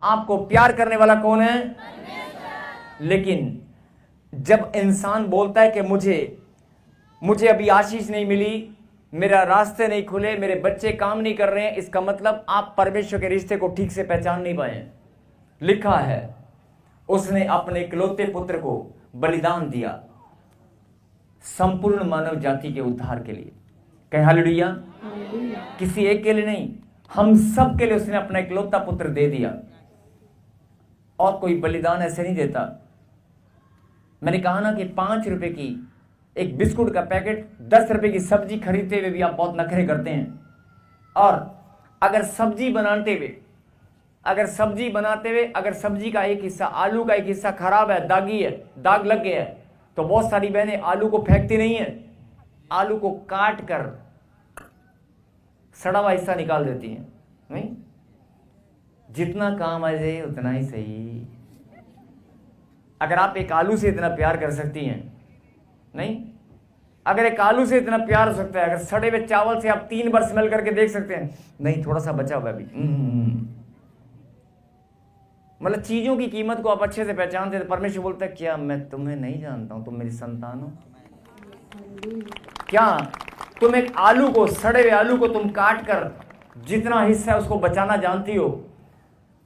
आपको प्यार करने वाला कौन है? लेकिन जब इंसान बोलता है कि मुझे अभी आशीष नहीं मिली, मेरा रास्ते नहीं खुले, मेरे बच्चे काम नहीं कर रहे हैं, इसका मतलब आप परमेश्वर के रिश्ते को ठीक से पहचान नहीं पाए। लिखा है उसने अपने इकलौते पुत्र को बलिदान दिया संपूर्ण मानव जाति के उद्धार के लिए। कहें हालेलुया। किसी एक के लिए नहीं, हम सब के लिए उसने अपना इकलौता पुत्र दे दिया। और कोई बलिदान ऐसे नहीं देता। मैंने कहा ना कि 5 रुपए की एक बिस्कुट का पैकेट, 10 रुपए की सब्जी खरीदते हुए भी आप बहुत नखरे करते हैं। और अगर सब्जी बनाते हुए अगर सब्जी का एक हिस्सा, आलू का एक हिस्सा खराब है, दागी है, दाग लग गया है, तो बहुत सारी बहनें आलू को फेंकती नहीं है, आलू को काट कर सड़ा हुआ हिस्सा निकाल देती हैं। नहीं, जितना काम आ जाए उतना ही सही। अगर आप एक आलू से इतना प्यार कर सकती हैं, नहीं, अगर एक आलू से इतना प्यार हो सकता है, अगर सड़े हुए चावल से आप 3 बार स्मेल करके देख सकते हैं, नहीं थोड़ा सा बचा हुआ अभी, मतलब चीजों की कीमत को आप अच्छे से पहचानते हैं। परमेश्वर बोलता है क्या मैं तुम्हें नहीं जानता हूं? तुम मेरी संतान हो। क्या तुम एक आलू को, सड़े हुए आलू को तुम काट कर जितना हिस्सा है उसको बचाना जानती हो?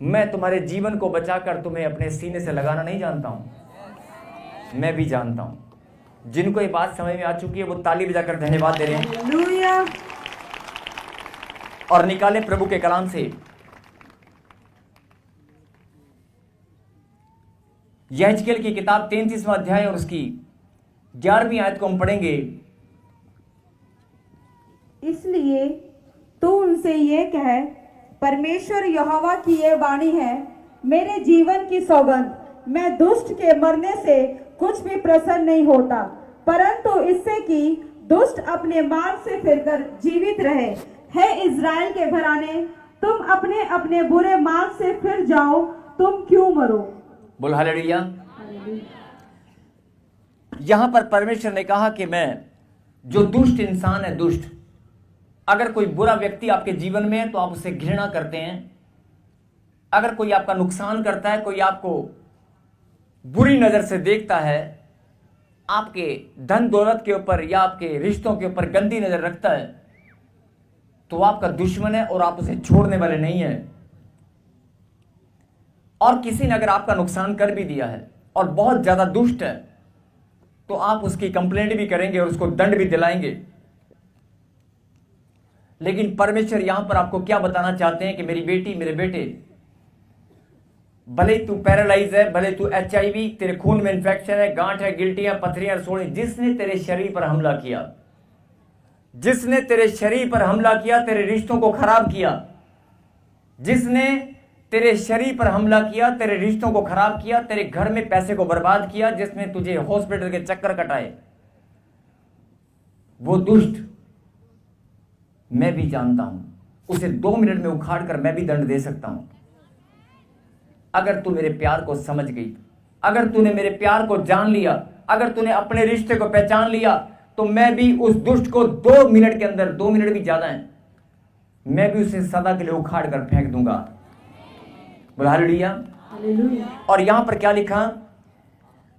मैं तुम्हारे जीवन को बचाकर तुम्हें अपने सीने से लगाना नहीं जानता हूं? मैं भी जानता हूं। जिनको ये बात समझ में आ चुकी है वो ताली बजाकर धन्यवाद दे रहे हैं और निकाले प्रभु के कलाम से यहेजकेल की किताब 33वां अध्याय और उसकी 11वीं आयत को हम पढ़ेंगे। इसलिए तू उनसे ये कह, परमेश्वर यहोवा की ये वाणी है, मेरे जीवन की सौगंध, मैं दुष्ट के मरने से कुछ भी प्रसन्न नहीं होता, परंतु इससे कि दुष्ट अपने मार्ग से फिरकर जीवित रहे। हे इज़राइल के घराने, तुम अपने अपने बुरे मार्ग से फिर जाओ, तुम क्यों मरो? बोल हालेलुया। यहां पर परमेश्वर ने कहा कि मैं, जो दुष्ट इंसान है, दुष्ट, अगर कोई बुरा व्यक्ति आपके जीवन में है तो आप उसे घृणा करते हैं। अगर कोई आपका नुकसान करता है, कोई आपको बुरी नजर से देखता है, आपके धन दौलत के ऊपर या आपके रिश्तों के ऊपर गंदी नजर रखता है, तो आपका दुश्मन है और आप उसे छोड़ने वाले नहीं है। और किसी ने अगर आपका नुकसान कर भी दिया है और बहुत ज्यादा दुष्ट है, तो आप उसकी कंप्लेंट भी करेंगे और उसको दंड भी दिलाएंगे। लेकिन परमेश्वर यहां पर आपको क्या बताना चाहते हैं कि मेरी बेटी, मेरे बेटे, भले तू पैरालाइज है, भले तू HIV, तेरे खून में इंफेक्शन है, गांठ है, गिल्टियां, पथरियां, रसोड़ी, जिसने तेरे शरीर पर हमला किया, जिसने तेरे शरीर पर हमला किया, तेरे रिश्तों को खराब किया, जिसने तेरे शरीर पर हमला किया, तेरे रिश्तों को खराब किया, तेरे घर में पैसे को बर्बाद किया, जिसने तुझे हॉस्पिटल के चक्कर कटाए, वो दुष्ट मैं भी जानता हूं। उसे 2 मिनट में उखाड़ कर मैं भी दंड दे सकता हूं। अगर तू मेरे प्यार को समझ गई, अगर तूने मेरे प्यार को जान लिया, अगर तूने अपने रिश्ते को पहचान लिया, तो मैं भी उस दुष्ट को 2 मिनट के अंदर, 2 मिनट भी ज्यादा है, मैं भी उसे सदा के लिए उखाड़ कर फेंक दूंगा। बोल हालेलुया। और यहां पर क्या लिखा?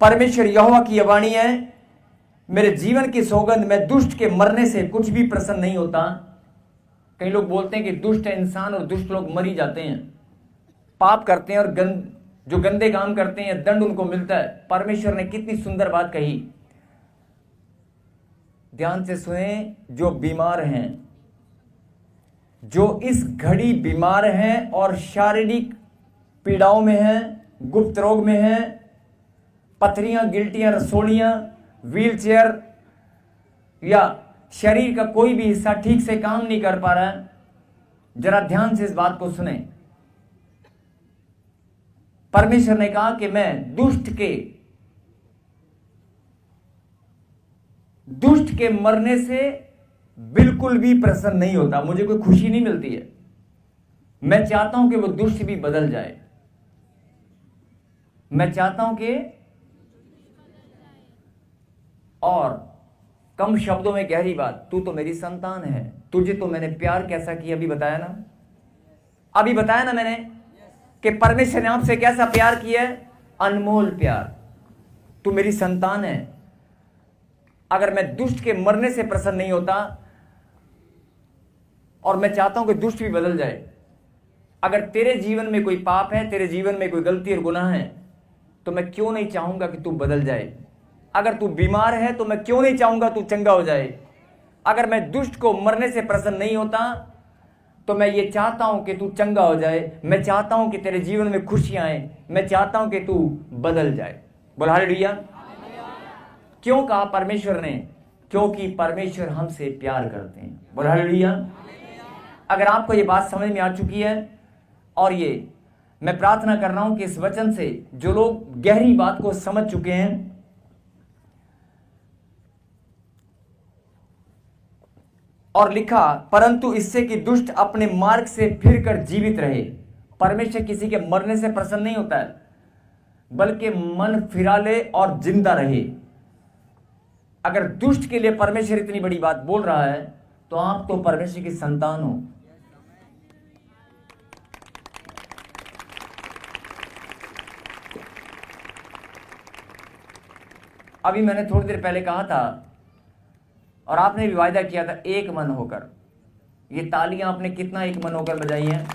परमेश्वर यहोवा की यह वाणी है, मेरे जीवन की सौगंध, मैं दुष्ट के मरने से कुछ भी प्रसन्न नहीं होता। कई लोग बोलते हैं कि दुष्ट है इंसान और दुष्ट लोग मर ही जाते हैं, पाप करते हैं और जो गंदे काम करते हैं दंड उनको मिलता है। परमेश्वर ने कितनी सुंदर बात कही, ध्यान से सुने। जो बीमार हैं, जो इस घड़ी बीमार हैं और शारीरिक पीड़ाओं में हैं, गुप्त रोग में हैं, पथरियां, गिल्टियां, रसोड़ियां, व्हीलचेयर या शरीर का कोई भी हिस्सा ठीक से काम नहीं कर पा रहा है, जरा ध्यान से इस बात को सुने। परमेश्वर ने कहा कि मैं दुष्ट के मरने से बिल्कुल भी प्रसन्न नहीं होता, मुझे कोई खुशी नहीं मिलती है। मैं चाहता हूं कि वो दुष्ट भी बदल जाए। मैं चाहता हूं कि, और कम शब्दों में गहरी बात, तू तो मेरी संतान है, तुझे तो मैंने प्यार कैसा किया अभी बताया ना, मैंने कि परमेश्वर ने आपसे कैसा प्यार किया है, अनमोल प्यार। तू मेरी संतान है। अगर मैं दुष्ट के मरने से प्रसन्न नहीं होता, और मैं चाहता हूं कि दुष्ट भी बदल जाए, अगर तेरे जीवन में कोई पाप है, तेरे जीवन में कोई गलती और गुनाह है, तो मैं क्यों नहीं चाहूंगा कि तू बदल जाए। अगर तू बीमार है तो मैं क्यों नहीं चाहूंगा तू चंगा हो जाए। अगर मैं दुष्ट को मरने से प्रसन्न नहीं होता, तो मैं ये चाहता हूं कि तू चंगा हो जाए। मैं चाहता हूं कि तेरे जीवन में खुशियां आए। मैं चाहता हूं कि तू बदल जाए। बोल हालेलुया। क्यों कहा परमेश्वर ने? क्योंकि परमेश्वर हमसे प्यार करते हैं। बोल हालेलुया। अगर आपको ये बात समझ में आ चुकी है, और ये मैं प्रार्थना कर रहा हूं कि इस वचन से जो लोग गहरी बात को समझ चुके हैं, और लिखा परंतु इससे कि दुष्ट अपने मार्ग से फिरकर जीवित रहे। परमेश्वर किसी के मरने से प्रसन्न नहीं होता है, बल्कि मन फिरा ले और जिंदा रहे। अगर दुष्ट के लिए परमेश्वर इतनी बड़ी बात बोल रहा है, तो आप तो परमेश्वर की संतान हो। अभी मैंने थोड़ी देर पहले कहा था, और आपने भी वायदा किया था, एक मन होकर। ये तालियां आपने कितना एक मन होकर बजाई हैं।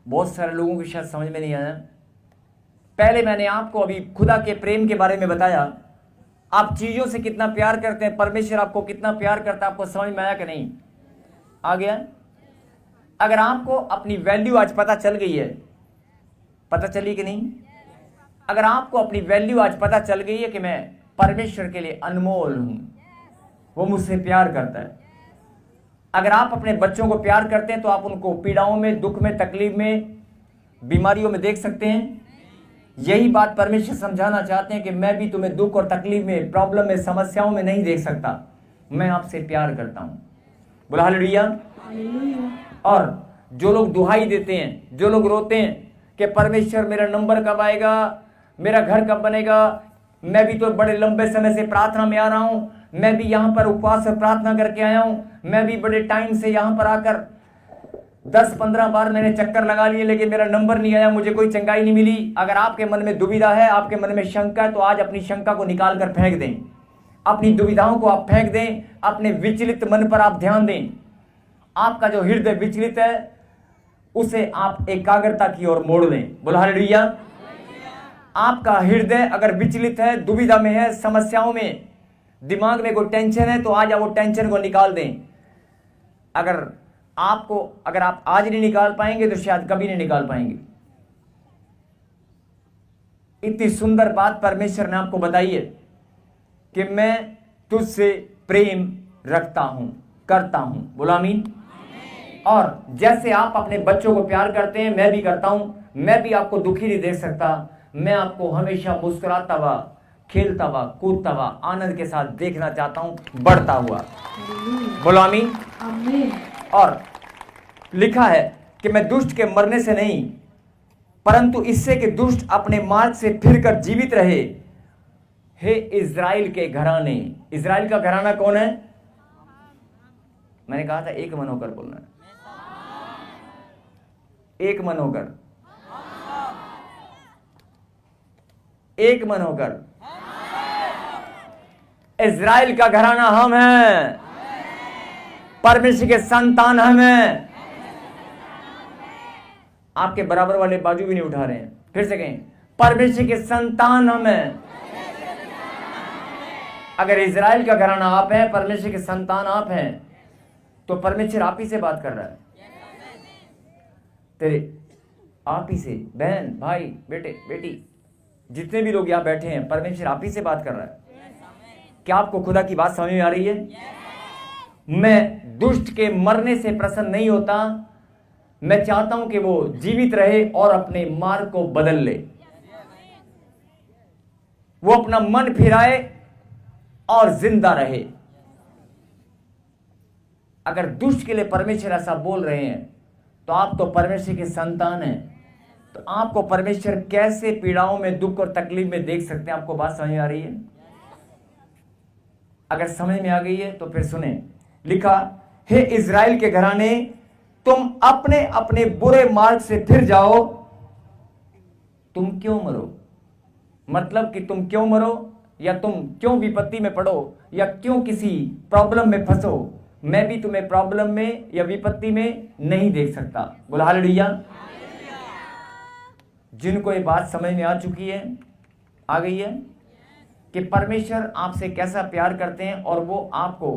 बहुत सारे लोगों को शायद समझ में नहीं आया। पहले मैंने आपको अभी खुदा के प्रेम के बारे में बताया। आप चीजों से कितना प्यार करते हैं, परमेश्वर आपको कितना प्यार करता है, आपको समझ में आया कि नहीं? आ गया? अगर आपको अपनी वैल्यू आज पता चल गई है, पता चली कि नहीं? अगर आपको अपनी वैल्यू आज पता चल गई है कि मैं परमेश्वर के लिए अनमोल हूं, वो मुझसे प्यार करता है। अगर आप अपने बच्चों को प्यार करते हैं, तो आप उनको पीड़ाओं में, दुख में, तकलीफ में, बीमारियों में देख सकते हैं। यही बात परमेश्वर समझाना चाहते हैं कि मैं भी तुम्हें दुख और तकलीफ में, प्रॉब्लम में, समस्याओं में नहीं देख सकता। मैं आपसे प्यार करता हूं। बोला हालेलुया। और जो लोग दुहाई देते हैं, जो लोग रोते हैं कि परमेश्वर मेरा नंबर कब आएगा, मेरा घर कब बनेगा, मैं भी तो बड़े लंबे समय से प्रार्थना में आ रहा हूं, मैं भी यहां पर उपवास और प्रार्थना करके आया हूं, मैं भी बड़े टाइम से यहां पर आकर 10-15 बार मैंने चक्कर लगा लिए, लेकिन मेरा नंबर नहीं आया, मुझे कोई चंगाई नहीं मिली। अगर आपके मन में दुविधा है, आपके मन में शंका है, तो आज अपनी शंका को निकाल कर फेंक दें। अपनी दुविधाओं को आप फेंक दें। अपने विचलित मन पर आप ध्यान दें। आपका जो हृदय विचलित है, उसे आप एकाग्रता की ओर मोड़ लें। बोलो हालेलुया। आपका हृदय अगर विचलित है, दुविधा में है, समस्याओं में, दिमाग में कोई टेंशन है, तो आज आप वो टेंशन को निकाल दें। अगर आप आज नहीं निकाल पाएंगे, तो शायद कभी नहीं निकाल पाएंगे। इतनी सुंदर बात परमेश्वर ने आपको बताई है कि मैं तुझसे प्रेम रखता हूं, करता हूं। बोला आमीन। और जैसे आप अपने बच्चों को प्यार करते हैं, मैं भी करता हूं। मैं भी आपको दुखी नहीं देख सकता। मैं आपको हमेशा मुस्कुराता हुआ, खेलता हुआ, कूदता हुआ, आनंद के साथ देखना चाहता हूं, बढ़ता हुआ। बोलो आमीन। और लिखा है कि मैं दुष्ट के मरने से नहीं, परंतु इससे कि दुष्ट अपने मार्ग से फिरकर जीवित रहे। हे इज़राइल के घराने। इज़राइल का घराना कौन है? मैंने कहा था एक मन होकर बोलना है। एक मन होकर, एक मन होकर। इज़राइल का घराना हम हैं। परमेश्वर के संतान हम हैं। आपके बराबर वाले बाजू भी नहीं उठा रहे हैं। फिर से कहें, परमेश्वर के संतान हम हैं। अगर इज़राइल का घराना आप हैं, परमेश्वर के संतान आप हैं, तो परमेश्वर आप ही से बात कर रहा है। तेरे आप ही से, बहन, भाई, बेटे, बेटी, जितने भी लोग यहां बैठे हैं, परमेश्वर आप ही से बात कर रहा है। क्या आपको खुदा की बात समझ में आ रही है? मैं दुष्ट के मरने से प्रसन्न नहीं होता। मैं चाहता हूं कि वो जीवित रहे और अपने मार्ग को बदल ले। वो अपना मन फिराए और जिंदा रहे। अगर दुष्ट के लिए परमेश्वर ऐसा बोल रहे हैं, तो आप तो परमेश्वर के संतान हैं। तो आपको परमेश्वर कैसे पीड़ाओं में, दुख और तकलीफ में देख सकते हैं? आपको बात समझ में आ रही है? अगर समझ में आ गई है तो फिर सुने। लिखा, हे इज़राइल के घराने, तुम अपने अपने बुरे मार्ग से फिर जाओ। तुम क्यों मरो? मतलब कि तुम क्यों मरो, या तुम क्यों विपत्ति में पड़ो, या क्यों किसी प्रॉब्लम में फंसो। मैं भी तुम्हें प्रॉब्लम में या विपत्ति में नहीं देख सकता। बोला हालेलुया। जिनको ये बात समझ में आ चुकी है, आ गई है कि परमेश्वर आपसे कैसा प्यार करते हैं और वो आपको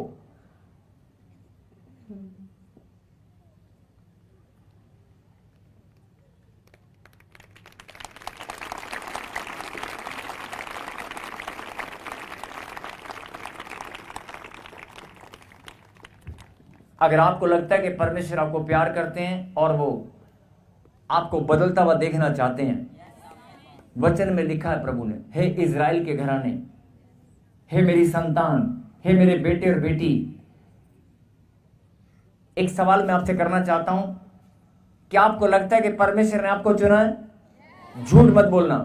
अगर आपको लगता है कि परमेश्वर आपको प्यार करते हैं और वो आपको बदलता हुआ देखना चाहते हैं, वचन में लिखा है प्रभु ने, हे इज़राइल के घराने, हे मेरी संतान, हे मेरे बेटे और बेटी। एक सवाल मैं आपसे करना चाहता हूं, क्या आपको लगता है कि परमेश्वर ने आपको चुना है? झूठ मत बोलना।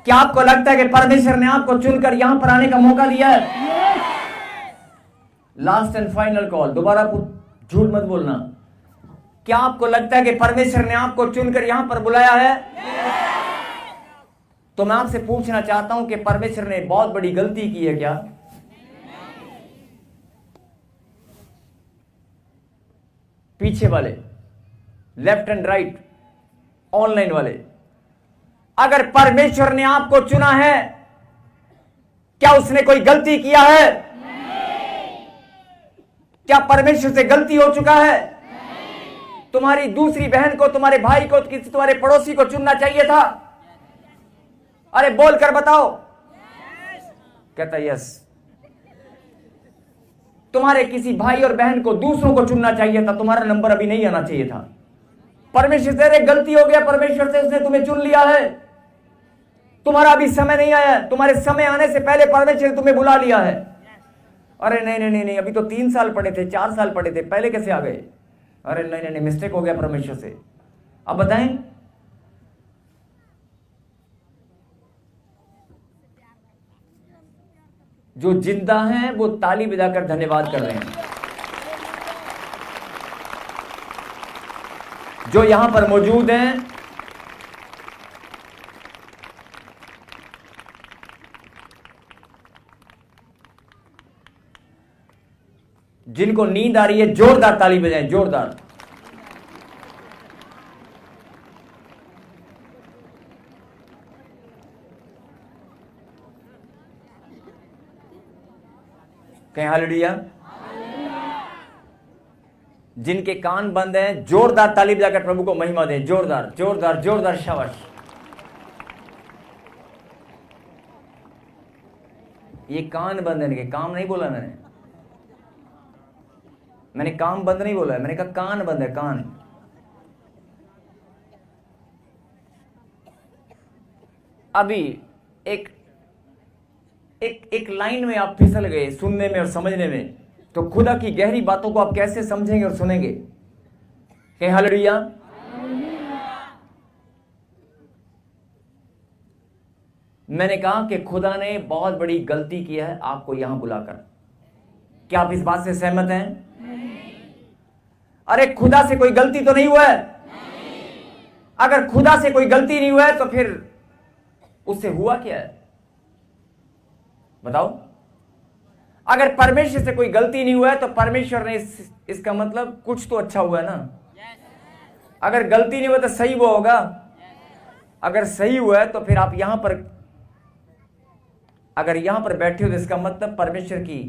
क्या आपको लगता है कि परमेश्वर ने आपको चुनकर यहां पर आने का मौका दिया है? लास्ट एंड फाइनल कॉल, दोबारा झूठ मत बोलना। क्या आपको लगता है कि परमेश्वर ने आपको चुनकर यहां पर बुलाया है? तो मैं आपसे पूछना चाहता हूं कि परमेश्वर ने बहुत बड़ी गलती की है क्या? पीछे वाले, लेफ्ट एंड राइट, ऑनलाइन वाले, अगर परमेश्वर ने आपको चुना है, क्या उसने कोई गलती किया है? क्या परमेश्वर से गलती हो चुका है? तुम्हारी दूसरी बहन को, तुम्हारे भाई को, किसी तुम्हारे पड़ोसी को चुनना चाहिए था? अरे बोल कर बताओ। कहता यस। तुम्हारे किसी भाई और बहन को, दूसरों को चुनना चाहिए था, तुम्हारा नंबर अभी नहीं आना चाहिए था। परमेश्वर से गलती हो गया, परमेश्वर से उसने तुम्हें चुन लिया है। तुम्हारा अभी समय नहीं आया, तुम्हारे समय आने से पहले परमेश्वर ने तुम्हें बुला लिया है। अरे नहीं नहीं नहीं नहीं, अभी तो 3 साल पड़े थे, 4 साल पड़े थे, पहले कैसे आ गए? अरे नहीं नहीं नहीं, मिस्टेक हो गया परमेश्वर से। अब बताएं, जो जिंदा हैं वो ताली बजाकर धन्यवाद कर रहे हैं। जो यहां पर मौजूद हैं, जिनको नींद आ रही है, जोरदार ताली बजाएं, जोरदार। कहीं हालेलुया। जिनके कान बंद हैं, जोरदार ताली बजाकर प्रभु को महिमा दें, जोरदार जोरदार जोरदार, शाबाश। ये कान बंद है, इनके काम नहीं बोला मैंने काम बंद नहीं बोला है, मैंने कहा कान बंद है, कान। अभी एक एक एक लाइन में आप फिसल गए सुनने में और समझने में, तो खुदा की गहरी बातों को आप कैसे समझेंगे और सुनेंगे? कहीं हालेलुया। मैंने कहा कि खुदा ने बहुत बड़ी गलती की है आपको यहां बुलाकर। क्या आप इस बात से सहमत हैं? अरे खुदा से कोई गलती तो नहीं हुआ है? अगर खुदा से कोई गलती नहीं हुआ है तो फिर उससे हुआ क्या है? बताओ। अगर परमेश्वर से कोई गलती नहीं हुआ है तो परमेश्वर ने इसका मतलब कुछ तो अच्छा हुआ है ना। अगर गलती नहीं हुआ तो सही हुआ होगा। अगर सही हुआ है तो फिर आप यहां पर, अगर यहां पर बैठे हो तो इसका मतलब परमेश्वर की,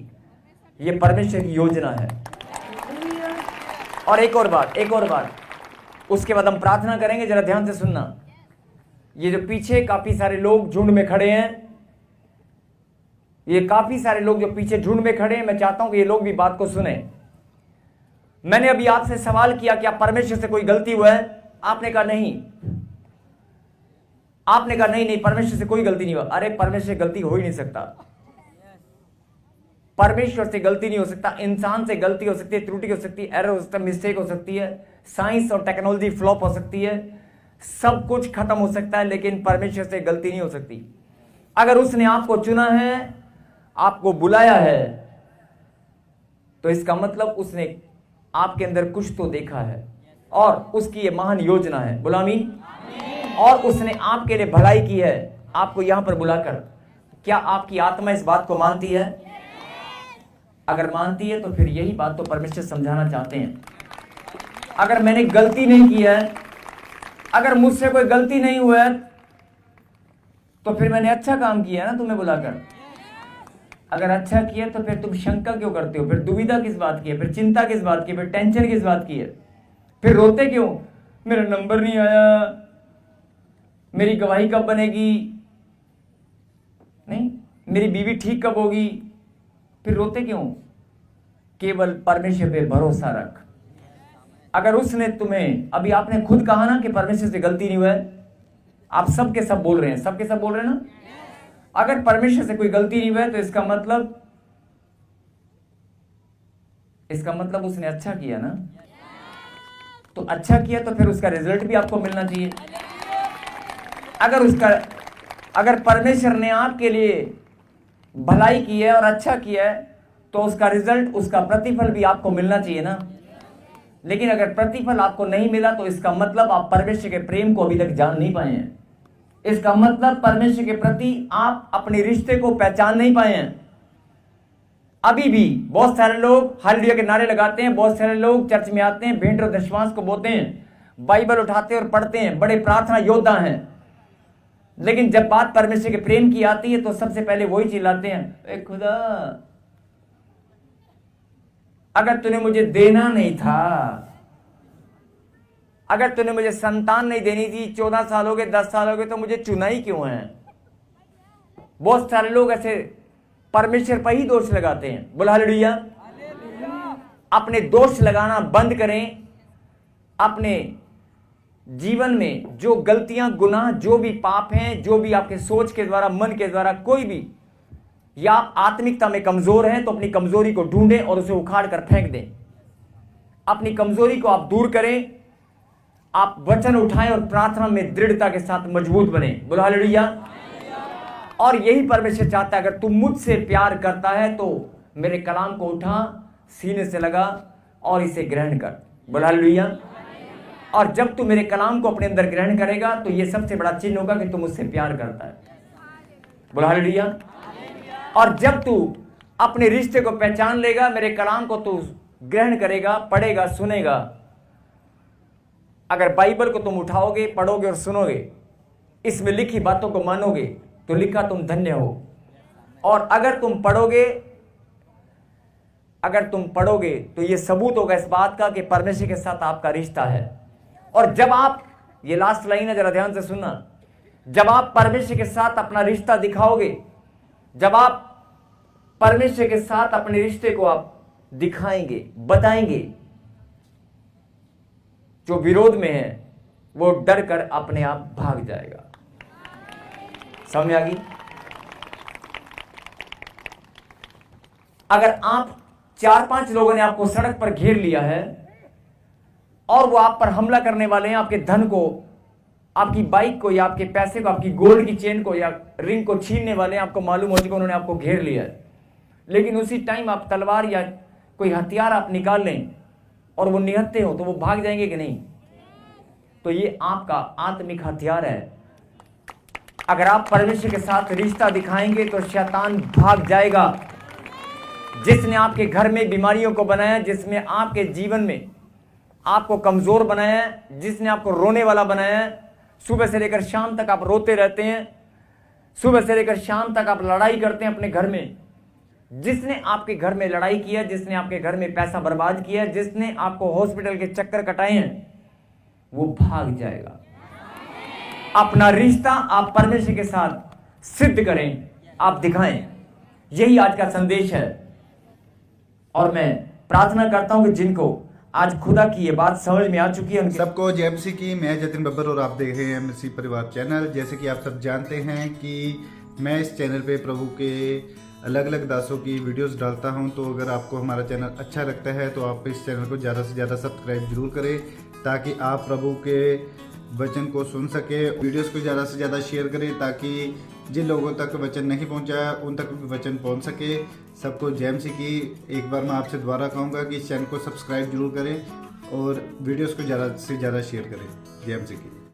ये परमेश्वर की योजना है। और एक और बात, उसके बाद हम प्रार्थना करेंगे, जरा ध्यान से सुनना। ये जो पीछे काफी सारे लोग झुंड में खड़े हैं, ये काफी सारे लोग जो पीछे झुंड में खड़े हैं, मैं चाहता हूं कि ये लोग भी बात को सुने। मैंने अभी आपसे सवाल किया, क्या परमेश्वर से कोई गलती हुआ है? आपने कहा नहीं। आपने कहा नहीं नहीं, परमेश्वर से कोई गलती नहीं हुआ। अरे परमेश्वर से गलती हो ही नहीं सकता। परमेश्वर से गलती नहीं हो सकता। इंसान से गलती हो सकती है, त्रुटि हो सकती है, एरर हो सकता है, मिस्टेक हो सकती है, साइंस और टेक्नोलॉजी फ्लॉप हो सकती है, सब कुछ खत्म हो सकता है, लेकिन परमेश्वर से गलती नहीं हो सकती। अगर उसने आपको चुना है, आपको बुलाया है, तो इसका मतलब उसने आपके अंदर कुछ तो देखा है और उसकी ये महान योजना है। बोला आमीन। और उसने आपके लिए भलाई की है आपको यहां पर बुलाकर। क्या आपकी आत्मा इस बात को मानती है? अगर मानती है तो फिर यही बात तो परमेश्वर समझाना चाहते हैं। अगर मैंने गलती नहीं की है, अगर मुझसे कोई गलती नहीं हुआ है, तो फिर मैंने अच्छा काम किया ना तुम्हें बुलाकर। अगर अच्छा किया तो फिर तुम शंका क्यों करते हो? फिर दुविधा किस बात की है? फिर चिंता किस बात की है? फिर टेंशन किस बात की है? फिर रोते क्यों? मेरा नंबर नहीं आया, मेरी गवाही कब बनेगी, नहीं मेरी बीवी ठीक कब होगी, फिर रोते क्यों? केवल परमेश्वर पे भरोसा रख। अगर उसने तुम्हें, अभी आपने खुद कहा ना कि परमेश्वर से गलती नहीं हुआ है, आप सबके सब बोल रहे हैं, सबके सब बोल रहे हैं ना। अगर परमेश्वर से कोई गलती नहीं हुआ है तो इसका मतलब उसने अच्छा किया ना। तो अच्छा किया तो फिर उसका रिजल्ट भी आपको मिलना चाहिए। अगर परमेश्वर ने आपके लिए भलाई की है और अच्छा किया है तो उसका रिजल्ट, उसका प्रतिफल भी आपको मिलना चाहिए ना। लेकिन अगर प्रतिफल आपको नहीं मिला तो इसका मतलब आप परमेश्वर के प्रेम को अभी तक जान नहीं पाए हैं। इसका मतलब परमेश्वर के प्रति आप अपने रिश्ते को पहचान नहीं पाए हैं। अभी भी बहुत सारे लोग हालेलुया के नारे लगाते हैं, बहुत सारे लोग चर्च में आते हैं, भेंट और दशमांश को बोते हैं, बाइबल उठाते हैं और पढ़ते हैं, बड़े प्रार्थना योद्धा हैं, लेकिन जब बात परमेश्वर के प्रेम की आती है तो सबसे पहले वही चिल्लाते हैं, ए खुदा, अगर तूने मुझे देना नहीं था, अगर तूने मुझे संतान नहीं देनी थी, 14 साल हो गए, 10 साल हो गए, तो मुझे चुना ही क्यों है? बहुत सारे लोग ऐसे परमेश्वर पर ही दोष लगाते हैं। बोला हालेलुया। अपने दोष लगाना बंद करें। अपने जीवन में जो गलतियां, गुनाह, जो भी पाप हैं, जो भी आपके सोच के द्वारा, मन के द्वारा कोई भी, या आप आत्मिकता में कमजोर हैं तो अपनी कमजोरी को ढूंढें और उसे उखाड़ कर फेंक दें। अपनी कमजोरी को आप दूर करें, आप वचन उठाएं और प्रार्थना में दृढ़ता के साथ मजबूत बने। बोलो हालेलुया। और यही परमेश्वर चाहता है। अगर तू मुझसे प्यार करता है तो मेरे कलाम को उठा, सीने से लगा और इसे ग्रहण कर। बोलो हालेलुया। और जब तू मेरे कलाम को अपने अंदर ग्रहण करेगा तो यह सबसे बड़ा चिन्ह होगा कि तू मुझसे प्यार करता है। बोलो हालेलुया। और जब तू अपने रिश्ते को पहचान लेगा, मेरे कलाम को तू ग्रहण करेगा, पढ़ेगा, सुनेगा, अगर बाइबल को तुम उठाओगे, पढ़ोगे और सुनोगे, इसमें लिखी बातों को मानोगे तो लिखा तुम धन्य हो। और अगर तुम पढ़ोगे तो यह सबूत होगा इस बात का कि परमेश्वर के साथ आपका रिश्ता है। और जब आप, ये लास्ट लाइन है, जरा ध्यान से सुनना, जब आप परमेश्वर के साथ अपना रिश्ता दिखाओगे, जब आप परमेश्वर के साथ अपने रिश्ते को आप दिखाएंगे, बताएंगे, जो विरोध में है वो डर कर अपने आप भाग जाएगा। समझ में आ गई? अगर आप 4-5 लोगों ने आपको सड़क पर घेर लिया है और वो आप पर हमला करने वाले हैं, आपके धन को, आपकी बाइक को, या आपके पैसे को, आपकी गोल्ड की चेन को या रिंग को छीनने वाले हैं, आपको मालूम हो चुका उन्होंने आपको घेर लिया है, लेकिन उसी टाइम आप तलवार या कोई हथियार आप निकाल लें और वो निहत्थे हो, तो वो भाग जाएंगे कि नहीं? तो ये आपका आत्मिक हथियार है। अगर आप परमेश्वर के साथ रिश्ता दिखाएंगे तो शैतान भाग जाएगा। जिसने आपके घर में बीमारियों को बनाया, जिसने आपके जीवन में आपको कमजोर बनाया, जिसने आपको रोने वाला बनाया, सुबह से लेकर शाम तक आप रोते रहते हैं, सुबह से लेकर शाम तक आप लड़ाई करते हैं अपने घर में, जिसने आपके घर में लड़ाई किया, जिसने आपके घर में पैसा बर्बाद किया, जिसने आपको हॉस्पिटल के चक्कर कटाए हैं, वो भाग जाएगा। अपना रिश्ता आप परमेश्वर के साथ सिद्ध करें, आप दिखाएं। यही आज का संदेश है। और मैं प्रार्थना करता हूं कि जिनको आज खुदा की ये बात समझ में आ चुकी है, उनके सबको जय मसीह की। मैं जतिन बब्बर और आप देख रहे हैं मसीह परिवार चैनल। जैसे कि आप सब जानते हैं कि मैं इस चैनल पे प्रभु के अलग अलग दासों की वीडियोस डालता हूं, तो अगर आपको हमारा चैनल अच्छा लगता है तो आप इस चैनल को ज़्यादा से ज़्यादा सब्सक्राइब जरूर करें, ताकि आप प्रभु के वचन को सुन सके। वीडियोस को ज़्यादा से ज़्यादा शेयर करें ताकि जिन लोगों तक वचन नहीं पहुंचा उन तक भी वचन पहुंच सके। सबको जय मसीह की। एक बार मैं आपसे दोबारा कहूँगा कि इस चैनल को सब्सक्राइब जरूर करें और वीडियोस को ज़्यादा से ज़्यादा शेयर करें। जय मसीह की।